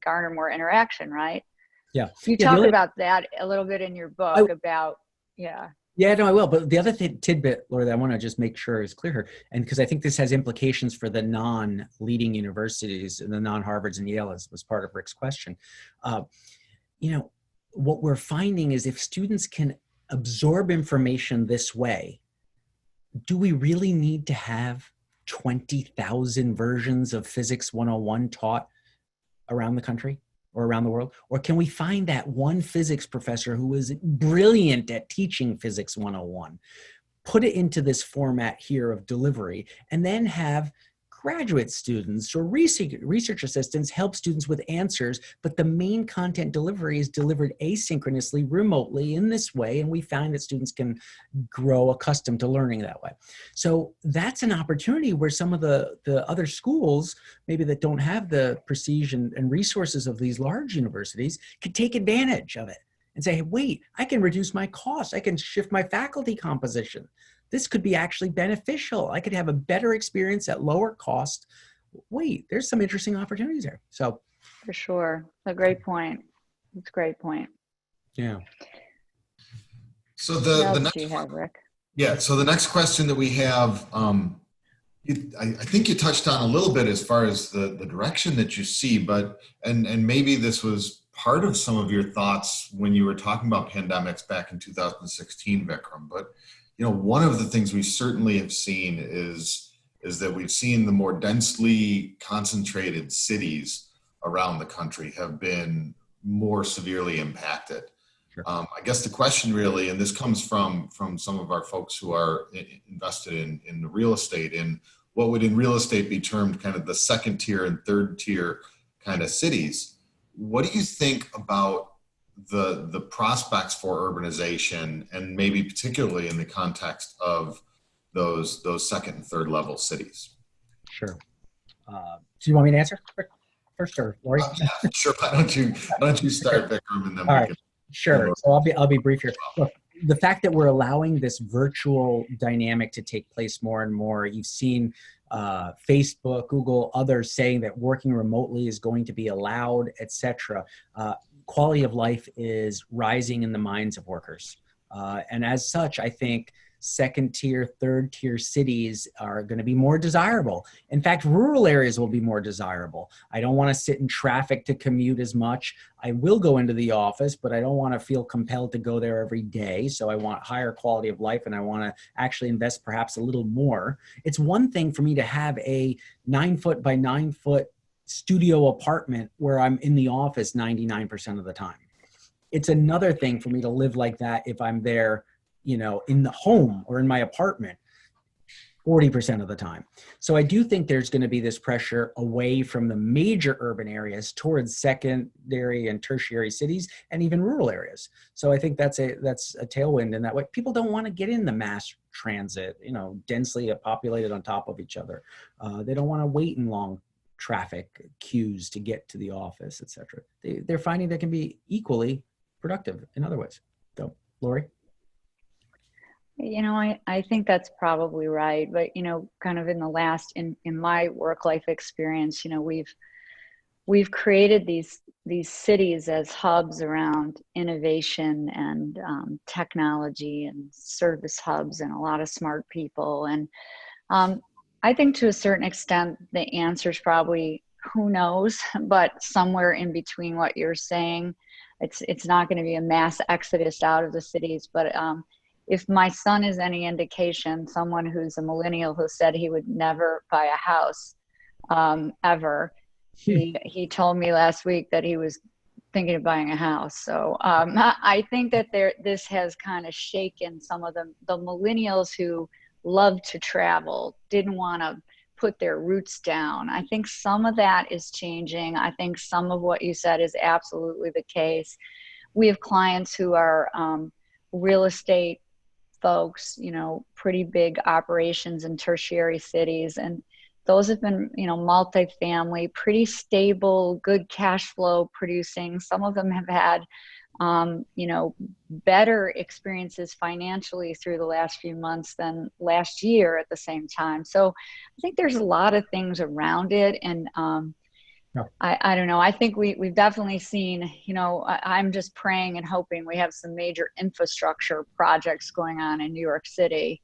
garner more interaction, right? Yeah. You talk about that a little bit in your book Yeah, no, I will. But the other tidbit, Laura, that I want to just make sure is clear here, and because I think this has implications for the non-leading universities and the non-Harvards and Yale, as was part of Rick's question. What we're finding is if students can absorb information this way, do we really need to have 20,000 versions of Physics 101 taught around the country? Or around the world? Or can we find that one physics professor who is brilliant at teaching Physics 101, put it into this format here of delivery, and then have graduate students or research assistants help students with answers, but the main content delivery is delivered asynchronously, remotely in this way, and we find that students can grow accustomed to learning that way. So that's an opportunity where some of the other schools, maybe that don't have the prestige and resources of these large universities, could take advantage of it and say, hey, wait, I can reduce my costs. I can shift my faculty composition. This could be actually beneficial. I could have a better experience at lower cost. Wait, there's some interesting opportunities there. So for sure. A great point. It's a great point. Yeah. So the next, you have, Rick? Yeah. So the next question that we have, I think you touched on a little bit as far as the direction that you see, but, and maybe this was part of some of your thoughts when you were talking about pandemics back in 2016, Vikram. But one of the things we certainly have seen is that we've seen the more densely concentrated cities around the country have been more severely impacted. Sure. I guess the question really, and this comes from some of our folks who are invested in the real estate, in what would in real estate be termed kind of the second tier and third tier kind of cities. What do you think about the prospects for urbanization, and maybe particularly in the context of those second and third level cities? Sure. Do you want me to answer first, or Lori? Yeah, sure. Why don't you start, Vikram, and then All we right. can. Sure. So I'll be brief here. Look, the fact that we're allowing this virtual dynamic to take place more and more, you've seen Facebook, Google, others saying that working remotely is going to be allowed, etc. Quality of life is rising in the minds of workers. And as such, I think second tier, third tier cities are going to be more desirable. In fact, rural areas will be more desirable. I don't want to sit in traffic to commute as much. I will go into the office, but I don't want to feel compelled to go there every day. So I want higher quality of life, and I want to actually invest perhaps a little more. It's one thing for me to have a 9-foot by 9-foot studio apartment where I'm in the office 99% of the time. It's another thing for me to live like that if I'm there, in the home or in my apartment 40% of the time. So I do think there's going to be this pressure away from the major urban areas towards secondary and tertiary cities and even rural areas. So I think that's a tailwind in that way. People don't want to get in the mass transit, densely populated on top of each other. They don't want to wait in long traffic queues to get to the office, et cetera. They're finding they can be equally productive in other ways. So, Lori? I think that's probably right. But, kind of in my work life experience, we've created these cities as hubs around innovation and technology and service hubs and a lot of smart people. And I think to a certain extent, the answer is probably who knows, but somewhere in between what you're saying. It's not going to be a mass exodus out of the cities, but if my son is any indication, someone who's a millennial who said he would never buy a house ever, he told me last week that he was thinking of buying a house. So I think that this has kind of shaken some of the millennials who love to travel, didn't want to put their roots down. I think some of that is changing. I think some of what you said is absolutely the case. We have clients who are real estate folks, pretty big operations in tertiary cities. And those have been, multifamily, pretty stable, good cash flow producing. Some of them have had, better experiences financially through the last few months than last year at the same time. So I think there's a lot of things around it. And I don't know. I think we've definitely seen, I'm just praying and hoping we have some major infrastructure projects going on in New York City,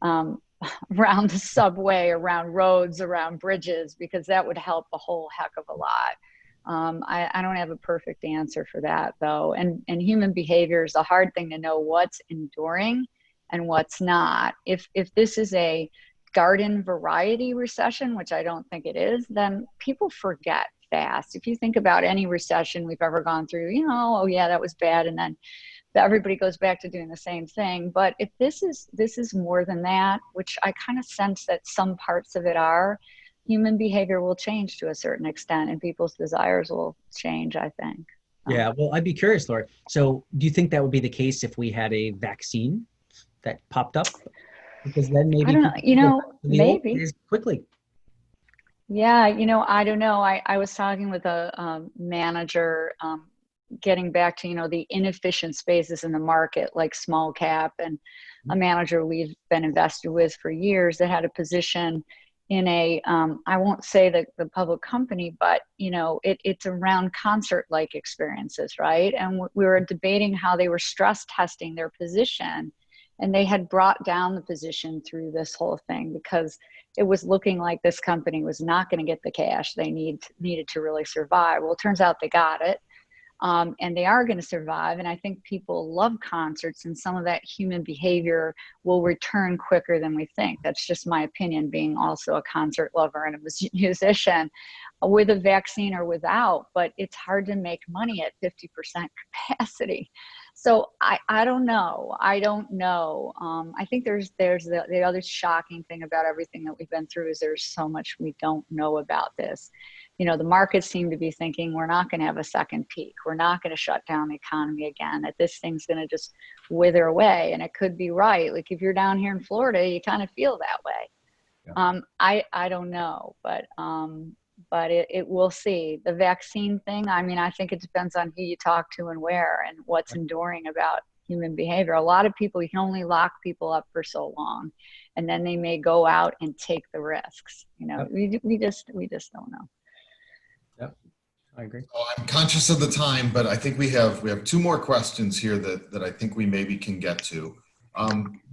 around the subway, around roads, around bridges, because that would help a whole heck of a lot. I don't have a perfect answer for that though. And human behavior is a hard thing to know what's enduring and what's not. If this is a garden variety recession, which I don't think it is, then people forget fast. If you think about any recession we've ever gone through, oh yeah, that was bad. And then everybody goes back to doing the same thing. But if this is more than that, which I kind of sense that some parts of it are, human behavior will change to a certain extent and people's desires will change, I think. Yeah, well, I'd be curious, Lori. So do you think that would be the case if we had a vaccine that popped up? Because then maybe I don't know, maybe quickly. Yeah, I don't know. I was talking with a manager, getting back to, the inefficient spaces in the market, like small cap, and a manager we've been invested with for years that had a position in a, I won't say the public company, but, it's around concert-like experiences, right? And we were debating how they were stress testing their position. And they had brought down the position through this whole thing because it was looking like this company was not going to get the cash they needed to really survive. Well, it turns out they got it. and they are going to survive. And I think people love concerts, and some of that human behavior will return quicker than we think. That's just my opinion, being also a concert lover and a musician, with a vaccine or without. But it's hard to make money at 50% capacity. So I don't know. I don't know. I think there's the other shocking thing about everything that we've been through is there's so much we don't know about this. You know, the markets seem to be thinking we're not going to have a second peak. We're not going to shut down the economy again, that this thing's going to just wither away. And it could be right. Like if you're down here in Florida, you kind of feel that way. Yeah. I don't know, but it we'll see. The vaccine thing, I mean, I think it depends on who you talk to and where and what's enduring about human behavior. A lot of people, you can only lock people up for so long, and then they may go out and take the risks. You know, we just don't know. Yep, I agree. So I'm conscious of the time, but I think we have two more questions here that I think we maybe can get to.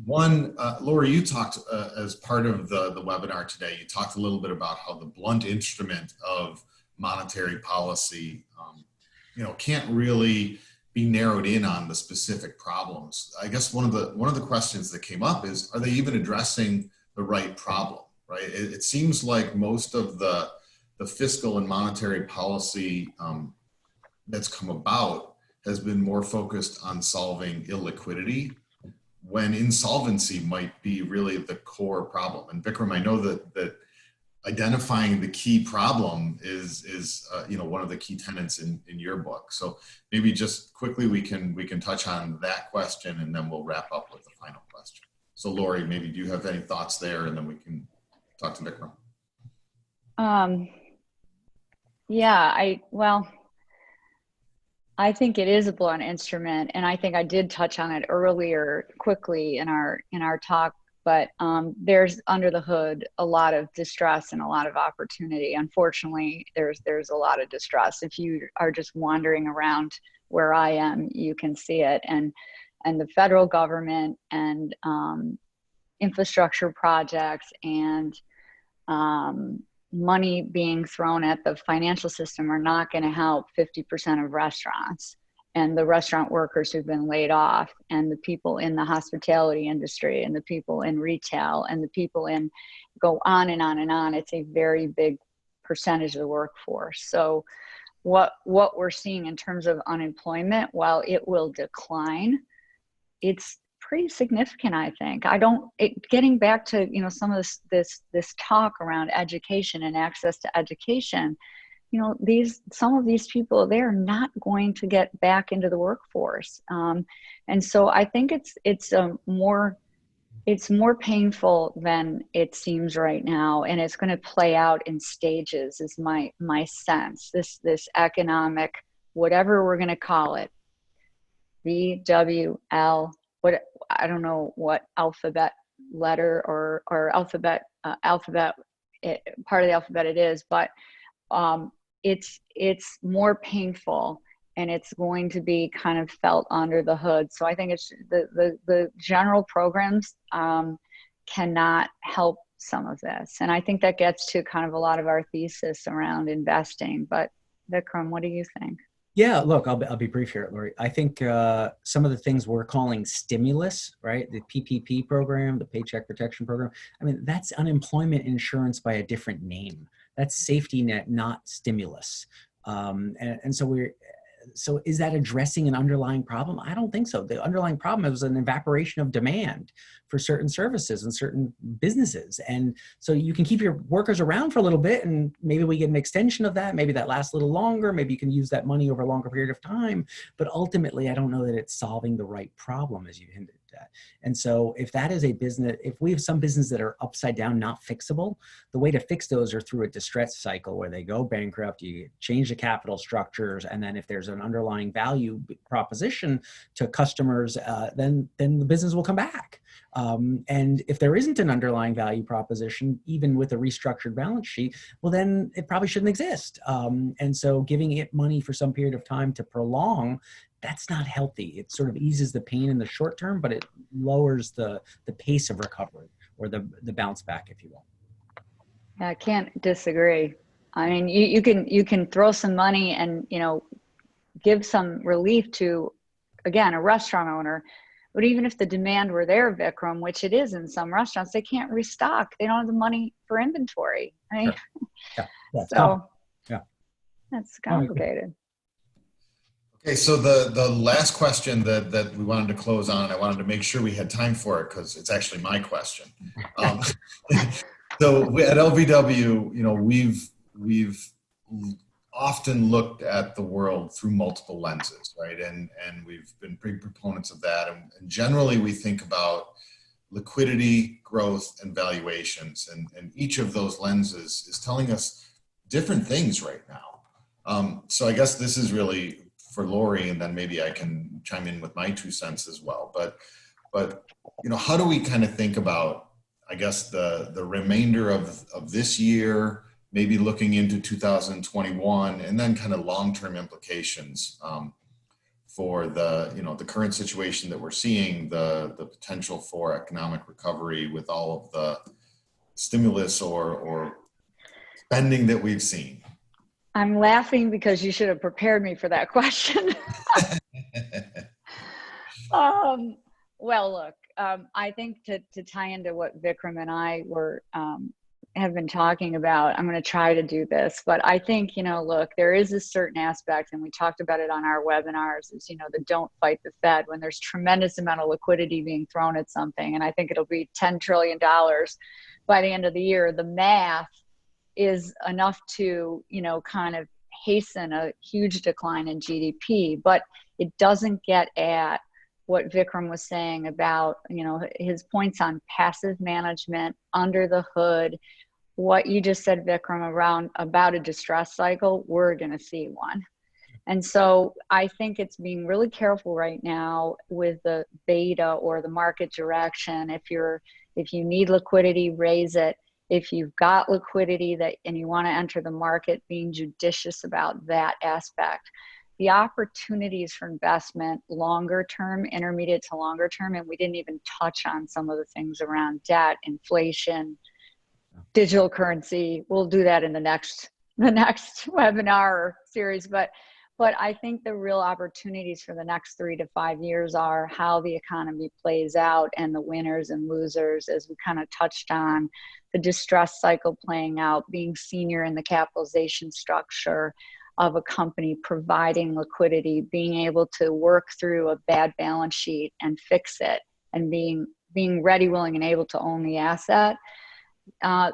One, Lori, you talked as part of the webinar today, you talked a little bit about how the blunt instrument of monetary policy, can't really be narrowed in on the specific problems. I guess one of the questions that came up is, are they even addressing the right problem, right? It seems like most of the fiscal and monetary policy that's come about has been more focused on solving illiquidity, when insolvency might be really the core problem. And Vikram, I know that identifying the key problem is one of the key tenets in your book. So maybe just quickly we can touch on that question, and then we'll wrap up with the final question. So Lori, maybe do you have any thoughts there, and then we can talk to Vikram. I think it is a blunt instrument, and I think I did touch on it earlier quickly in our talk, but there's under the hood a lot of distress and a lot of opportunity. Unfortunately, there's a lot of distress. If you are just wandering around where I am, you can see it. And the federal government and infrastructure projects and money being thrown at the financial system are not going to help 50% of restaurants and the restaurant workers who've been laid off, and the people in the hospitality industry, and the people in retail, and the people in, go on and on and on. It's a very big percentage of the workforce. So what we're seeing in terms of unemployment, while it will decline, it's pretty significant, I think. Getting back to, some of this talk around education and access to education, some of these people, they're not going to get back into the workforce. And so I think it's more painful than it seems right now. And it's going to play out in stages is my sense. This economic, whatever we're going to call it, VWL, I don't know what alphabet letter or alphabet part of the alphabet it is, but it's more painful, and it's going to be kind of felt under the hood. So I think it's the general programs cannot help some of this, and I think that gets to kind of a lot of our thesis around investing. But Vikram, what do you think? Yeah, look, I'll be brief here, Lori. I think some of the things we're calling stimulus, right? The PPP program, the Paycheck Protection Program. I mean, that's unemployment insurance by a different name. That's safety net, not stimulus. And so is that addressing an underlying problem? I don't think so. The underlying problem is an evaporation of demand for certain services and certain businesses. And so you can keep your workers around for a little bit, and maybe we get an extension of that. Maybe that lasts a little longer. Maybe you can use that money over a longer period of time. But ultimately, I don't know that it's solving the right problem, as you hinted at. And so if that is a business, if we have some businesses that are upside down, not fixable, the way to fix those are through a distress cycle where they go bankrupt, you change the capital structures, and then if there's an underlying value proposition to customers, then the business will come back. And if there isn't an underlying value proposition, even with a restructured balance sheet, well, then it probably shouldn't exist. And so giving it money for some period of time to prolong, that's not healthy. It sort of eases the pain in the short term, but it lowers the pace of recovery, or the bounce back, if you will. I can't disagree. I mean, you can throw some money and, give some relief to, again, a restaurant owner. But even if the demand were there, Vikram, which it is in some restaurants, they can't restock. They don't have the money for inventory. I mean, Sure. Yeah. Yeah. so Yeah. that's complicated. Okay, so the last question that we wanted to close on, I wanted to make sure we had time for it because it's actually my question. So at LVW, we've often looked at the world through multiple lenses, right? And we've been big proponents of that. And generally, we think about liquidity, growth, and valuations, and each of those lenses is telling us different things right now. So I guess this is really for Lori, and then maybe I can chime in with my 2 cents as well. But how do we kind of think about, I guess, the remainder of this year, maybe looking into 2021, and then kind of long-term implications for the current situation that we're seeing, the potential for economic recovery with all of the stimulus or spending that we've seen. I'm laughing because you should have prepared me for that question. Well, look, I think to tie into what Vikram and I have been talking about, I'm going to try to do this, but I think, look, there is a certain aspect, and we talked about it on our webinars, is, the don't fight the Fed when there's tremendous amount of liquidity being thrown at something. And I think it'll be $10 trillion by the end of the year. The math is enough to, kind of hasten a huge decline in GDP, but it doesn't get at what Vikram was saying about, his points on passive management under the hood. What you just said, Vikram, about a distress cycle, we're going to see one. And so I think it's being really careful right now with the beta or the market direction. If you need liquidity, raise it. If you've got liquidity and you want to enter the market, being judicious about that aspect. The opportunities for investment, longer term, intermediate to longer term, and we didn't even touch on some of the things around debt, inflation, digital currency. We'll do that in the next webinar or series. But I think the real opportunities for the next 3 to 5 years are how the economy plays out and the winners and losers, as we kind of touched on, the distress cycle playing out, being senior in the capitalization structure of a company, providing liquidity, being able to work through a bad balance sheet and fix it, and being ready, willing, and able to own the asset.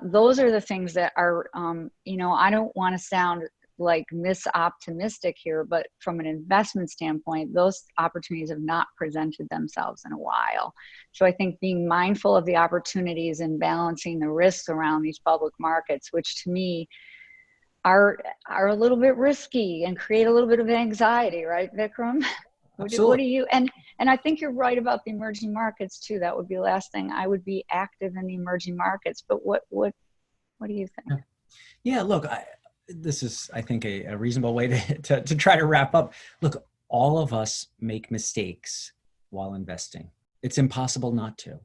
Those are the things that are, I don't want to sound like optimistic here, but from an investment standpoint, those opportunities have not presented themselves in a while. So I think being mindful of the opportunities and balancing the risks around these public markets, which to me are a little bit risky and create a little bit of anxiety, right, Vikram? Absolutely. What do you, and I think you're right about the emerging markets too. That would be the last thing. I would be active in the emerging markets, but what do you think? Yeah, look, this is, I think, a reasonable way to try to wrap up. Look, all of us make mistakes while investing. It's impossible not to,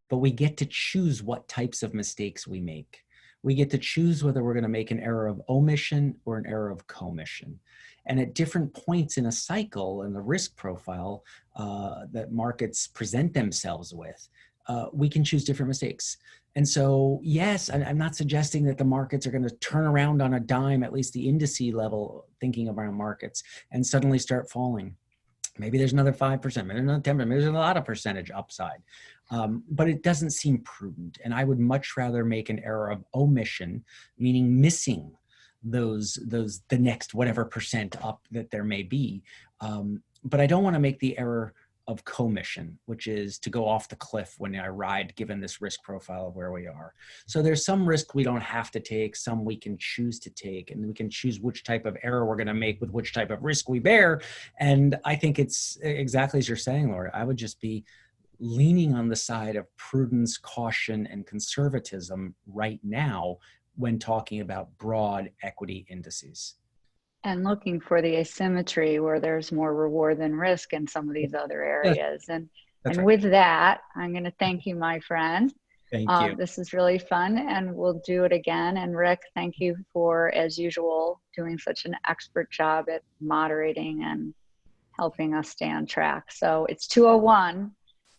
but we get to choose what types of mistakes we make. We get to choose whether we're going to make an error of omission or an error of commission. And at different points in a cycle and the risk profile that markets present themselves with, we can choose different mistakes. And so, yes, I'm not suggesting that the markets are going to turn around on a dime, at least the indice level, thinking around markets, and suddenly start falling. Maybe there's another 5%, maybe another 10%, maybe there's a lot of percentage upside. But it doesn't seem prudent. And I would much rather make an error of omission, meaning missing the next whatever percent up that there may be. But I don't want to make the error of commission, which is to go off the cliff when I ride, given this risk profile of where we are. So there's some risk we don't have to take, some we can choose to take, and we can choose which type of error we're going to make with which type of risk we bear. And I think it's exactly as you're saying, Laura. I would just be leaning on the side of prudence, caution, and conservatism right now when talking about broad equity indices. And looking for the asymmetry where there's more reward than risk in some of these other areas. And right. With that, I'm going to thank you, my friend. Thank you. This is really fun, and we'll do it again. And Rick, thank you for, as usual, doing such an expert job at moderating and helping us stay on track. So it's 2:01,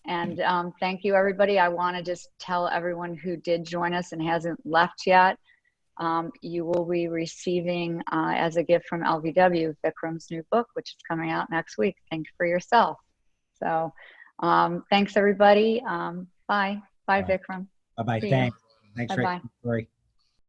and thank you, everybody. I want to just tell everyone who did join us and hasn't left yet, you will be receiving as a gift from LVW, Vikram's new book, which is coming out next week. Think for yourself. So thanks, everybody. Bye. Bye, Vikram. Bye-bye. See ya. Thanks. Thanks, Rick. Bye-bye. Lori.